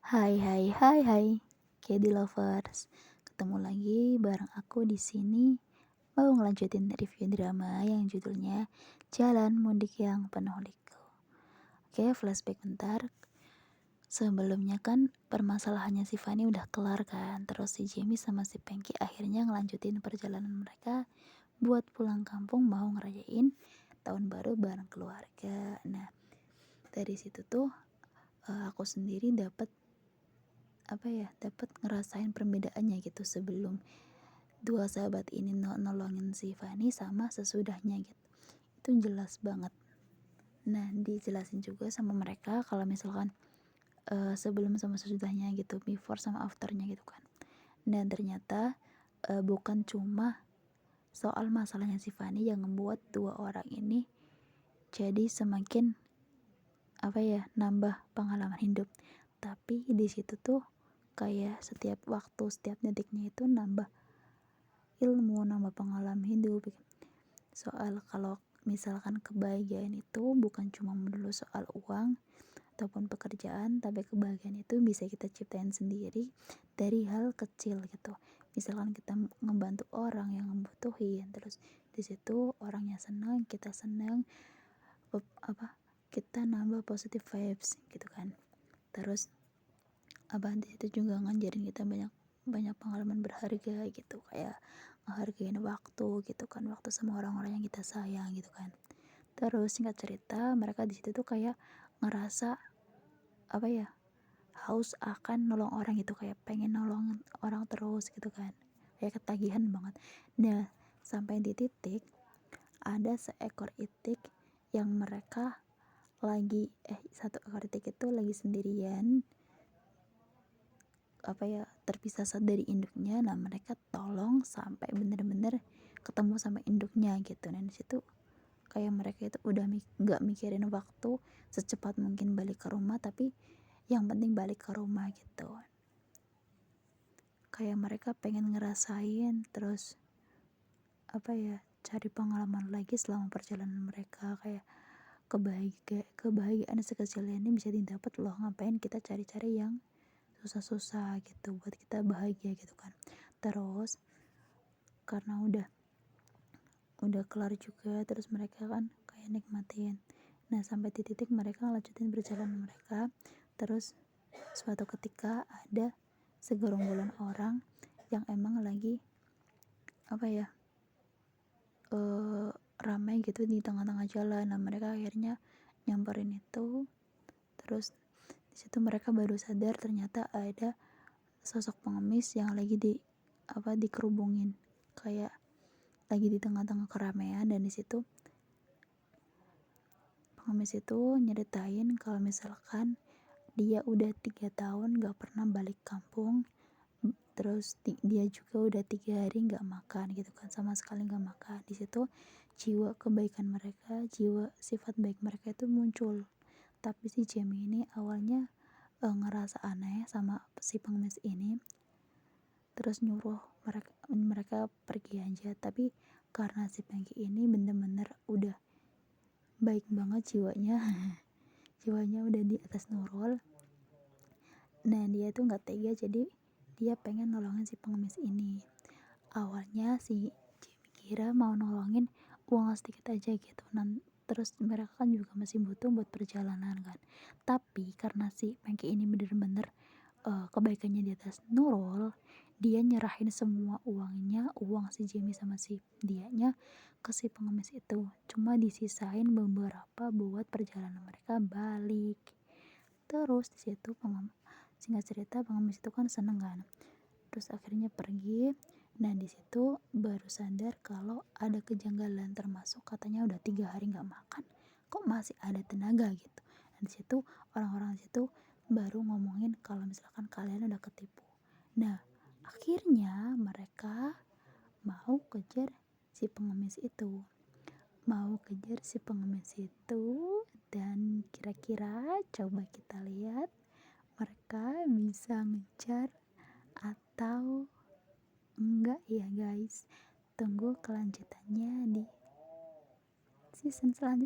Hai hai hai hai, Kedi Lovers. Ketemu lagi bareng aku di sini mau ngelanjutin review drama yang judulnya Jalan Mudik yang Penuh Liku. Oke, flashback bentar. Sebelumnya kan permasalahannya si Fanny udah kelar kan. Terus si Jamie sama si Pengki akhirnya ngelanjutin perjalanan mereka buat pulang kampung mau ngerayain tahun baru bareng keluarga. Nah, dari situ tuh aku sendiri dapat ngerasain perbedaannya gitu sebelum dua sahabat ini nolongin si Fanny sama sesudahnya gitu. Itu jelas banget. Nah, dijelasin juga sama mereka kalau misalkan sebelum sama sesudahnya gitu, before sama afternya gitu kan. Dan ternyata bukan cuma soal masalahnya si Fanny yang membuat dua orang ini jadi semakin nambah pengalaman hidup, tapi di situ tuh kayak setiap waktu, setiap detiknya itu nambah ilmu, nambah pengalaman hidup. Soal kalau misalkan kebahagiaan itu bukan cuma melulu soal uang ataupun pekerjaan, tapi kebahagiaan itu bisa kita ciptain sendiri dari hal kecil gitu. Misalkan kita ngebantu orang yang membutuhin, terus di situ orangnya senang, kita senang, kita nambah positive vibes gitu kan. Terus di situ juga ngajarin kita banyak pengalaman berharga gitu, kayak ngehargain waktu gitu kan, waktu sama orang-orang yang kita sayang gitu kan. Terus singkat cerita mereka di situ tuh kayak ngerasa haus akan nolong orang gitu, kayak pengen nolong orang terus gitu kan, kayak ketagihan banget. Nah, sampai di titik ada seekor itik yang mereka satu ekor itik itu lagi sendirian terpisah dari induknya. Nah, mereka tolong sampai bener-bener ketemu sama induknya gitu. Dan disitu kayak mereka itu udah nggak mikirin waktu, secepat mungkin balik ke rumah, tapi yang penting balik ke rumah gitu. Kayak mereka pengen ngerasain terus cari pengalaman lagi selama perjalanan mereka. Kayak kebahagiaan sekecil ini bisa didapat loh, ngapain kita cari-cari yang susah-susah gitu buat kita bahagia gitu kan. Terus karena udah kelar juga, terus mereka kan kayak nikmatin. Nah, sampai di titik mereka lanjutin perjalanan mereka. Terus suatu ketika ada segerombolan orang yang emang lagi ramai gitu di tengah-tengah jalan. Nah, mereka akhirnya nyamperin itu. Terus di situ mereka baru sadar ternyata ada sosok pengemis yang lagi dikerubungin, kayak lagi di tengah-tengah keramaian. Dan di situ pengemis itu nyeritain kalau misalkan dia udah 3 tahun gak pernah balik kampung. Terus dia juga udah 3 hari gak makan gitu kan, sama sekali gak makan. Di situ jiwa kebaikan mereka, jiwa sifat baik mereka itu muncul. Tapi si Jamie ini awalnya ngerasa aneh sama si pengemis ini, terus nyuruh mereka pergi aja. Tapi karena si Pengki ini bener-bener udah baik banget jiwanya jiwanya udah di atas Nurul. Nah, dia tuh nggak tega, jadi dia pengen nolongin si pengemis ini. Awalnya si Jamie kira mau nolongin uang sedikit aja gitu. Terus mereka kan juga masih butuh buat perjalanan kan. Tapi karena si Pengki ini bener-bener kebaikannya di atas Nurul, dia nyerahin semua uang si Jamie sama si dianya ke si pengemis itu. Cuma disisain beberapa buat perjalanan mereka balik. Terus di situ singkat cerita pengemis itu kan seneng kan. Terus akhirnya pergi. Nah, di situ baru sadar kalau ada kejanggalan, termasuk katanya udah 3 hari nggak makan, kok masih ada tenaga gitu. Dan di situ orang-orang di situ baru ngomongin kalau misalkan kalian udah ketipu. Nah, akhirnya mereka mau kejar si pengemis itu. Dan kira-kira coba kita lihat mereka bisa ngejar atau enggak ya guys. Tunggu kelanjutannya di season selanjutnya.